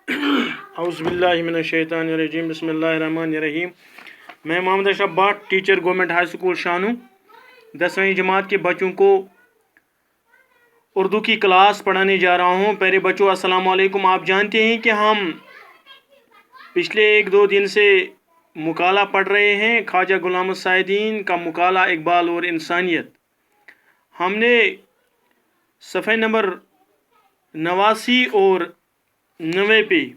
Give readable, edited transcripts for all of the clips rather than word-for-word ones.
औज़ुबिल्लाहिमिनश्शैतानिर्रजीम बिस्मिल्लाहिर्रहमानिर्रहीम। मैं Mohammad Ashraf Bhat, teacher government high school Shanu 10वीं जमात के बच्चों को उर्दू की क्लास पढ़ाने जा रहा हूँ। प्यारे बच्चों, अस्सलाम वालेकुम। आप जानते हैं कि हम पिछले 1-2 दिन से मुकाला पढ़ रहे हैं, ख्वाजा गुलाम साइदीन का मुकाला इकबाल और इंसानियत। हमने सफ़े नंबर 89 और 90 पे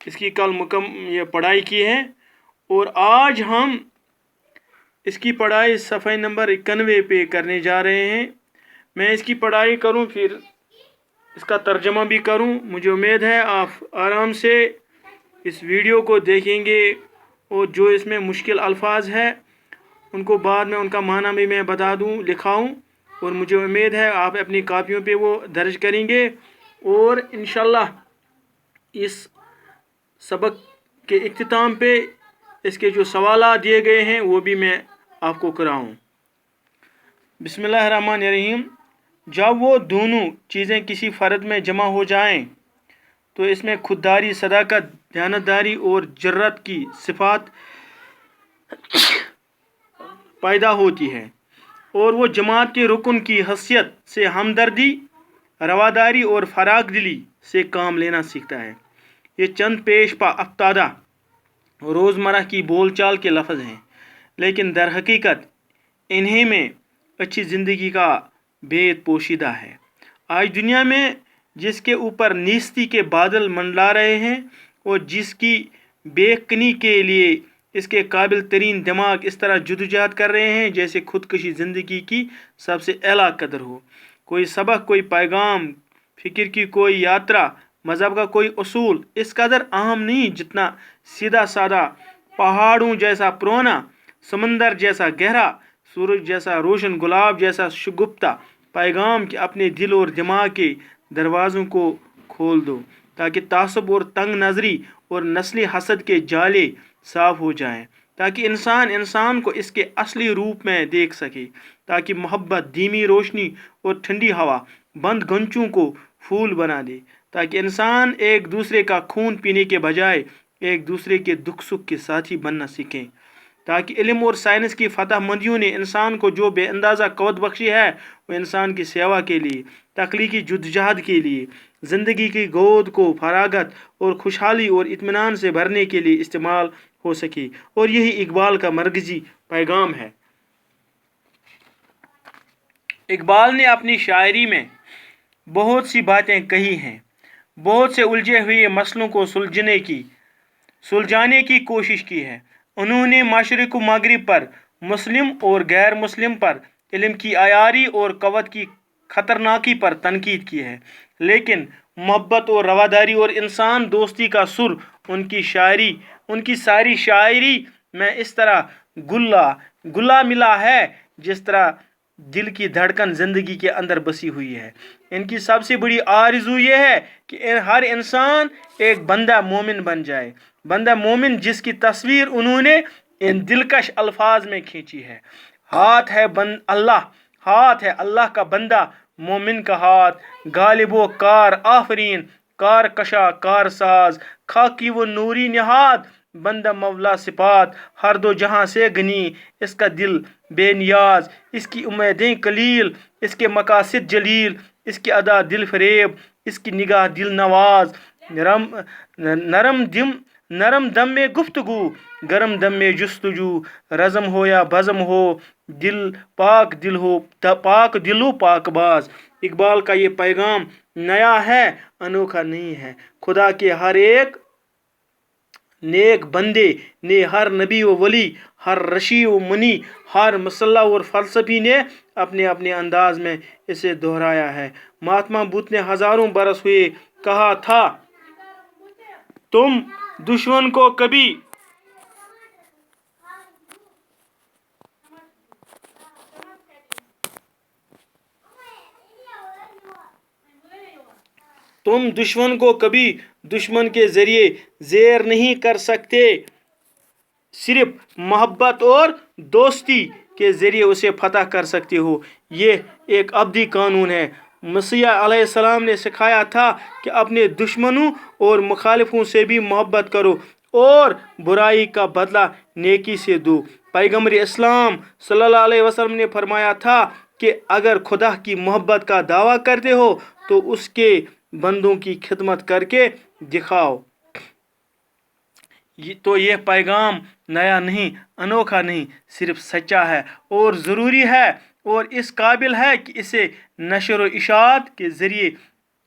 इसकी कल ये पढ़ाई की है और आज हम इसकी पढ़ाई सफ़े नंबर 91 पे करने जा रहे हैं। मैं इसकी पढ़ाई करूं, फिर इसका तर्जमा भी करूं। मुझे उम्मीद है आप आराम से इस वीडियो को देखेंगे और जो इसमें मुश्किल अल्फाज है उनको बाद में उनका माना भी मैं बता दूं, लिखाऊं, और मुझे उम्मीद है आप अपनी कापियों पे वो दर्ज करेंगे और इंशाल्लाह इस सबक के इख्तिताम पे इसके जो सवाल दिए गए हैं वो भी मैं आपको कराऊं। बिस्मिल्लाहिर्रहमानिर्रहीम। जब वो दोनों चीज़ें किसी फ़र्द में जमा हो जाएं तो इसमें खुददारी, सदाकत, दयानतदारी और जर्रत की सिफात पैदा होती है और वो जमात के रुकन की हैसियत से हमदर्दी, रवादारी और फराग दिली से काम लेना सीखता है। ये चंद पेश पा अफ्तादा रोज़मर्रा की बोलचाल के लफ्ज़ हैं, लेकिन दर हकीकत इन्हीं में अच्छी ज़िंदगी का भेद पोशीदा है। आज दुनिया में जिसके ऊपर नीस्ती के बादल मंडला रहे हैं और जिसकी बेकनी के लिए इसके काबिल तरीन दिमाग इस तरह जदोजहद कर रहे हैं जैसे खुदकशी ज़िंदगी की सबसे आला कदर हो। कोई सबक, कोई पैगाम, फ़िक्र की कोई यात्रा, मज़हब का कोई उसूल इस कदर अहम नहीं जितना सीधा साधा पहाड़ों जैसा पुराना, समंदर जैसा गहरा, सूरज जैसा रोशन, गुलाब जैसा शुगुफ्ता पैगाम कि अपने दिल और दिमाग के दरवाज़ों को खोल दो ताकि तासुब और तंग नज़री और नस्ली हसद के जाले साफ़ हो जाएं, ताकि इंसान को इसके असली रूप में देख सके, ताकि मोहब्बत धीमी रोशनी और ठंडी हवा बंद गंचों को फूल बना दे, ताकि इंसान एक दूसरे का खून पीने के बजाय एक दूसरे के दुख सुख के साथी बनना सीखें, ताकि इल्म और साइंस की फतह मंदियों ने इंसान को जो बेअंदाज़ा क़वत बख्शी है वो इंसान की सेवा के लिए, तख्लीकी जद्दोजहद के लिए, ज़िंदगी की गोद को फरागत और खुशहाली और इत्मीनान से भरने के लिए इस्तेमाल हो सके। और यही इकबाल का मरकज़ी पैगाम है। इकबाल ने अपनी शायरी में बहुत सी बातें कही हैं, बहुत से उलझे हुए मसलों को सुलझाने की कोशिश की है। उन्होंने मशरिक़ व मगरिब पर, मुस्लिम और गैर मुस्लिम पर, इल्म की आयारी और क़वत की ख़तरनाकी पर तनकीद की है, लेकिन मोहब्बत और रवादारी और इंसान दोस्ती का सुर उनकी सारी शायरी में इस तरह गुल्ला मिला है जिस तरह दिल की धड़कन ज़िंदगी के अंदर बसी हुई है। इनकी सबसे बड़ी आरज़ू ये है कि हर इंसान एक बंदा मोमिन बन जाए, बंदा मोमिन जिसकी तस्वीर उन्होंने इन दिलकश अल्फाज में खींची है। हाथ है अल्लाह का बंदा, मोमिन का हाथ, गालिबो कार आफरीन, कार कशा कार साज, खाकी वो नूरी निहाद, बंदा मौला सिपात, हर दो जहां से गनी, इसका दिल बेनियाज, इसकी उम्मीदें कलील, इसके मकासिद जलील, इसकी अदा दिल फरेब, इसकी निगाह दिल नवाज, नरम दम में गुफ्तगू, गरम दम में जुस्तजू, रज़म हो या बज़म हो, पाक दिलो पाकबाज। इकबाल का ये पैगाम नया है, अनोखा नहीं है। खुदा के हर एक नेक बंदे ने, हर नबी व वली, हर रशी व मुनी, हर मसल्ला और फ़लसफ़ी ने अपने अपने अंदाज में इसे दोहराया है। महात्मा बुद्ध ने हज़ारों बरस हुए कहा था, तुम दुश्मन को कभी दुश्मन के ज़रिए ज़ेर नहीं कर सकते, सिर्फ मोहब्बत और दोस्ती के ज़रिए उसे फतह कर सकते हो। ये एक अब्दी कानून है مسیح علیہ السلام نے سکھایا تھا کہ اپنے دشمنوں اور مخالفوں سے بھی محبت کرو اور برائی کا بدلہ نیکی سے دو۔ پیغمبر اسلام صلی اللہ علیہ وسلم نے فرمایا تھا کہ اگر خدا کی محبت کا دعویٰ کرتے ہو تو اس کے بندوں کی خدمت کر کے دکھاؤ۔ تو یہ پیغام نیا نہیں، انوکھا نہیں، صرف سچا ہے اور ضروری ہے اور اس قابل ہے کہ اسے نشر و اشاعت کے ذریعے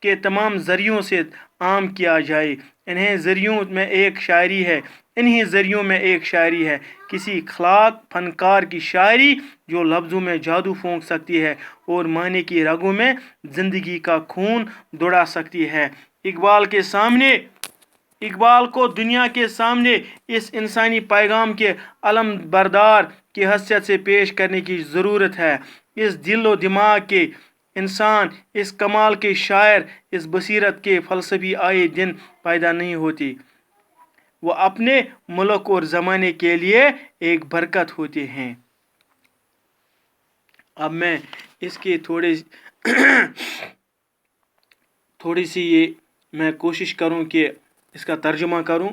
کے تمام ذریعوں سے عام کیا جائے۔ انہیں ذریعوں میں ایک شاعری ہے، کسی خلاق فنکار کی شاعری جو لفظوں میں جادو پھونک سکتی ہے اور معنی کی رگوں میں زندگی کا خون دوڑا سکتی ہے۔ اقبال کو دنیا کے سامنے اس انسانی پیغام کے علم بردار کی حیثیت سے پیش کرنے کی ضرورت ہے۔ اس دل و دماغ کے انسان، اس کمال کے شاعر، اس بصیرت کے فلسفی آئے دن پیدا نہیں ہوتے، وہ اپنے ملک اور زمانے کے لیے ایک برکت ہوتے ہیں۔ اب میں اس کے تھوڑی سی میں کوشش کروں کہ اس کا ترجمہ کروں۔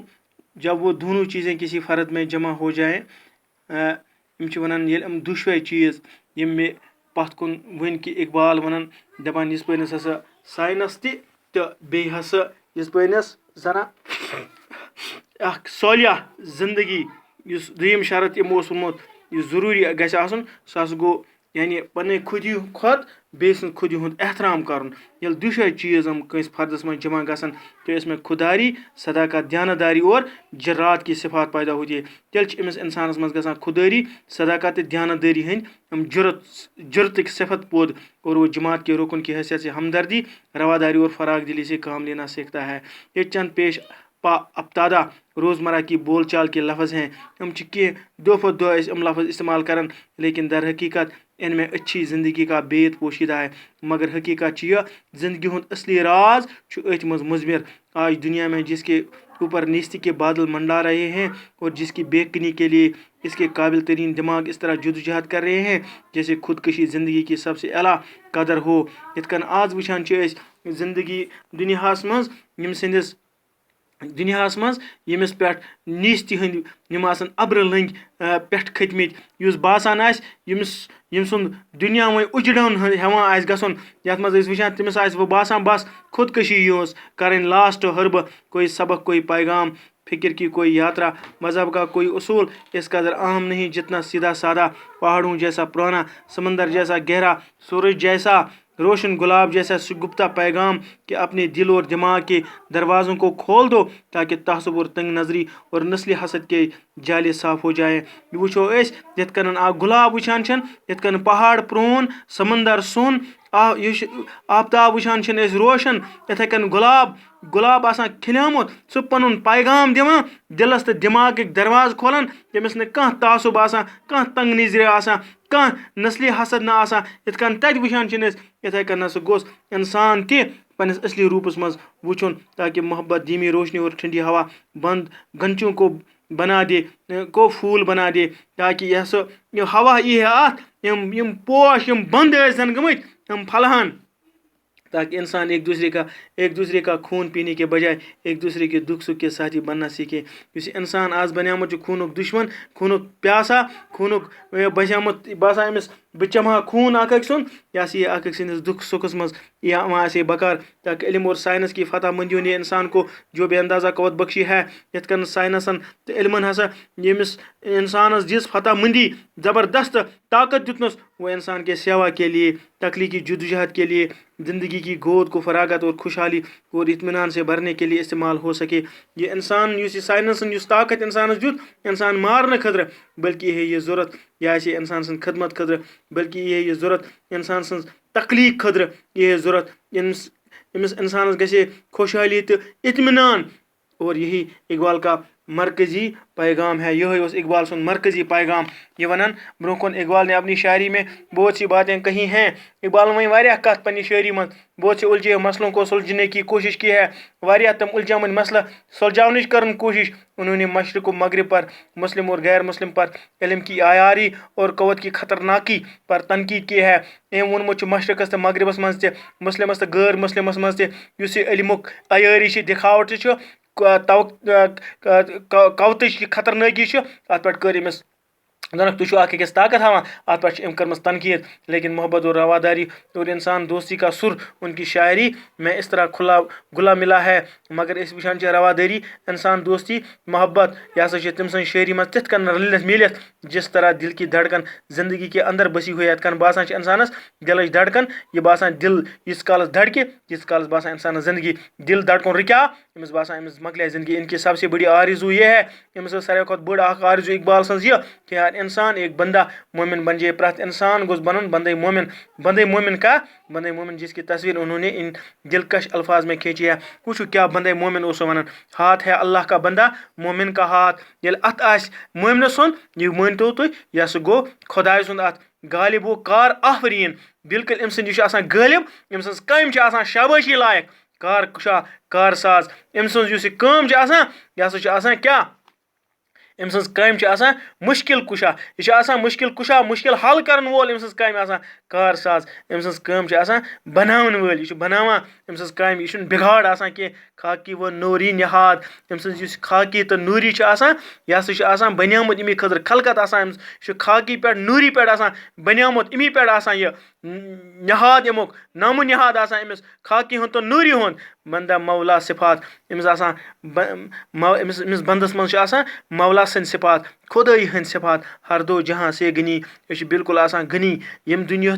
جب وہ دونوں چیزیں کسی فرد میں جمع ہو جائیں، دشوے چیز میں پتھ کن ون کہ اقبال ونان دپان یس پنس ہسا سائنس تو بیٚیہِ ہسا یس پنس زنا اخ صالح زندگی یس دویم شرط یمو اوس وونمُت یس ضروری گژھِ آسُن سُہ ہسا گوٚو یعنی پنٕنۍ خودی کھۄتہٕ بیٚیہِ سٕنٛز خودی ہُنٛد احترام کرُن۔ ییٚلہِ دۄشوے چیٖز یِم کٲنٛسہِ فردس منٛز جمع گژھن تو اس میں خودداری، صداقت، دیانتداری اور جرات کی صفات پیدا ہوتی ہے۔ تیٚلہِ چھِ أمِس اِنسانس منٛز گژھان خودداری، صداقت تہٕ دیانتداری ہٕنٛدۍ جرتٕکۍ صفت پود اور وہ جماعت کے رکن کی حیثیت سے ہمدردی، رواداری اور فراغ دلی سے کام لینا سیکھتا ہے۔ یہ چند پیش پا ابتدا روزمرہ کی بول چال کے لفظ ہیں۔ ہم کی دو دو ہم لفظ استعمال کرن، لیکن در حقیقت ان میں اچھی زندگی کا بیت پوشیدہ ہے۔ مگر حقیقت یہ زندگی ہند اصلی راز ات مز مضمر۔ آج دنیا میں جس کے اوپر نیستی کے بادل منڈا رہے ہیں اور جس کی بے کنی کے لیے اس کے قابل ترین دماغ اس طرح جدوجہد کر رہے ہیں جیسے خودکشی زندگی کی سب سے اعلیٰ قدر ہو۔ یت کن آج وچھان زندگی دنیاہس مز یم سندس دنیاہس مز یمس پہ نیستی ہند یم آسن ابر لنگ پٹھ کھتمت یس باسان آس یم سند دنیا وۄنۍ اُجڑن ہیوان آسہِ گژھُن، یتھ منٛز أسۍ وٕچھان تٔمِس آسہِ وۄنۍ باسان بس خودکشی یوز کرٕنۍ لاسٹ حربہ کوئی سبق کوئی پیغام فکر کی کوئی یاترا مذہب کا کوئی اصول اس قدر عام نہیں جتنا سیدھا سادہ پہاڑوں جیسا پرانا سمندر جیسا گہرا سورج جیسا روشن گلاب جیسا گپتا پیغام کہ اپنے دل اور دماغ کے دروازوں کو کھول دو تاکہ تعصب اور تنگ نظری اور نسلی حسد کے جالے صاف ہو جائیں۔ یہ وچھو اس یت کن گلاب وچھان چھن، یت کن پہاڑ پرون سمندر سون آفتاب وچھان چھن اس روشن، اتھے کن گلاب آسان کھلیومت سہ پنن پیغام دِوان دلس تو دماغ دروازٕ کھولان ییٚمِس نہٕ کانٛہہ تعصب آسان، کانٛہہ تنگ نظری آسان، کانٛہہ نسلی حسد نہ آسان۔ یتھ کن تتہِ وٕچھان چھِن أسۍ یِتھے کن ہسا گوٚژھ انسان تہِ پنس اصلی روپس مز وچھن تاکہ محبت دھیمی روشنی اور ٹھنڈی ہوا بند گھنٹیوں کو بنا دے کو پھول بنا دے تاکہ یہ سا ہوا یہ ات یم پوش یم بند ٲسن گٔمٕتۍ یم پھلہن تاکہ انسان ایک دوسرے کا خون پینے کے بجائے ایک دوسرے کے دکھ سکھ کے ساتھی بننا سیکھے۔ اس انسان آز بنیامت خونک دشمن، خونک پیاسا، خونک بسیامت باسان امس بہ چمہا خون اکھ أکۍ سُنٛد یہ ہسا یہ اکھ أکۍ سٕنٛدِس دکھ سکھس مز یہ آسے بکار تاکہ علم اور سائنس کی فتح مندیوں نے انسان کو جو بے اندازہ قوت بخشی ہے۔ یتھ کن سائنسن تو علمن ہسا یمس انسانس دس فتح مندی زبردست طاقت دتنس وہ انسان کے سیوا کے لیے، تخلیقی جدوجہد کے لیے، زندگی کی گود کو فراغت اور خوشحالی اور اطمینان سے بھرنے کے لیے استعمال ہو سکے۔ یہ انسان اس سائنسن اس طاقت انسانس دیت انسان مارنے خطر بلکہ یہ ضرورت یہ آسے انسان سن خدمت خطر، بلکہ یہ ضرورت انسان سن تخلیق خطر، یہ ضرورت امس انسانس گژھے خوشحالی تو اطمینان۔ اور یہی اقبال کا मरकज़ी पैगाम है। यही उस इकबाल सुन मरकज़ी पैगाम ये वनान ब्रोह इकबाल ने अपनी शायरी में बहुत सी बातें कही हैं। इकबाल वही वारिया कत पन्नी शायरी में बहुत से उलझे मसलों को सुलझने की कोशिश की है। वारिया तम उलझामन मसला सुलझाने कर कोशिश। उन्होंने मशरक़ व मगरिब पर, मुस्लिम और गैर मुस्लिम पर, इल्म की आयारी और कवत की खतरनाकी पर तनकीद की है। एम वोनमुत मशरक़स तो मगरिबस मज मुस्लिमस तो गैर मुस्लिमस मज इल्मुक आयारी दिखावट कवतच की खतरनाकी अत पे कर अमिस दनक तुझ अकिस ताकत हावान अत पे कर्म तनकीद। लेकिन मोहब्बत और रवादारी और इंसान दोस्ती का सुर उनकी शायरी में इस तरह खुला गुला मिला है। मगर इस वुचान रवादारी इंसान दोस्ती मोहब्बत यह तम सन शायरी में तिथ कन रलित मिलित जिस तरह दिल की धड़कन जिंदगी के अंदर बसी हुई यत बासान इंसानस दिल धड़कन यह बासान दिल इस काल धड़के जिस काल बासान इंसान जिंदगी दिल धड़कन रुक्या अमिस बासान अमिस मकल जिंदगी। इनकी सबसे बड़ी आरज़ू यह है अमिस सारे खुद बड़ आरज़ू इकबाल सज यह कि यार इंसान एक बंदा मोमिन बन जाए। प्रत इंसान गोस बनन बंदे मोमिन का बंदे मोमिन जिसकी तस्वीर उन्होंने इन दिलकश अल्फाज में खींची है। वुचु क्या बंदे मोमिन उस वन हाथ है अल्लाह का बंदा मोमिन का हाथ ये अत मोमिन सुन यह मानतो तुम यह सह गो खुदाय सुंद अत गालिब वो कार आफरीन बिल्कुल अम सद गालिब अम सज कम शाबाशी लायक कार कुशा कार साज अम सज यह सह क्या अम सज कम मुश्किल कुशा यह मुश्किल कुशा मुश्किल हल कर वोल अम सज कम कार साज अम सज कम बनावन वल यह बनावा अम सज कम यह बिगाड़ कह खाकी व नूरी निहाद अम सज खाकी तो नूरी यह सह बनियामुत अमी खतर खलकत खाकी पे नूरी पे बनियामुत अमी पे यह निहाद अमुक नामो निहाद अमिस खाकी हुन तो नूरी हुन बंदा मौला सिफात अमिस अमिस बंदस मज मौला सन सिफात खुदाई हंद सिफात हर दो जहाँ से गनी यह बिल्कुल गनी यम दुनिया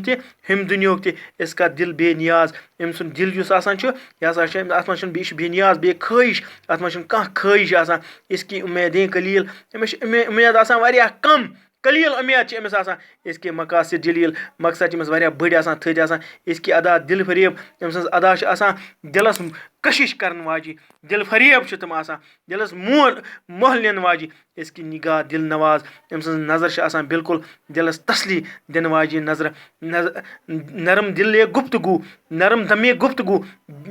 हम दुनिया इसका दिल बेनियाज अम सुन दिल यह अत मज बेनियाज बे ख्वाहिश अत मज ख्वाहिश इसकी उम्मीदें कलील अमिस उम्मीद वारिया कम कलील उम्मीद अमिस इसके मकासद जलील मकसद अमिस वारिया बड़ थद इसकी अदा दिल फरेब अम सज अदा दिलस कशिश कर वाजी दिल फरेब तम दिलस मोह लन वाजी इसकी निगाह दिल नवाज अम सज नज़र बिल्कुल दिलस तसली दिन वाजी नज़र नरम दिल गुफ्तगू नरम दमे गुफ्तगू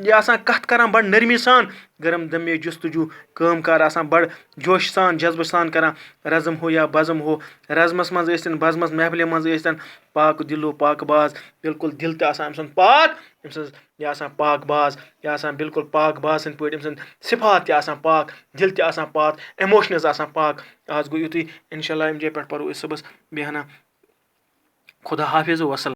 यह कथ कर बड़ नरमी सान गरम दमे जुस्तजू काम कार बड़ जोश सान जज्ब सान कर रज़म हो या बज़म हो रज़मस मज बज़मस महफिल मज पाक दिलो पाक बाज बिल्कुल दिल तो अम सुन पाक अम सज यह पाक बाज यह बिल्कुल पाक बाज सन पे अम सिफात त पाक दिल त पाक इमोशनस पाक। आज गो युत इंशाल्लाह अम पे परो सुबह बेहना खुदा हाफिज़ वसल।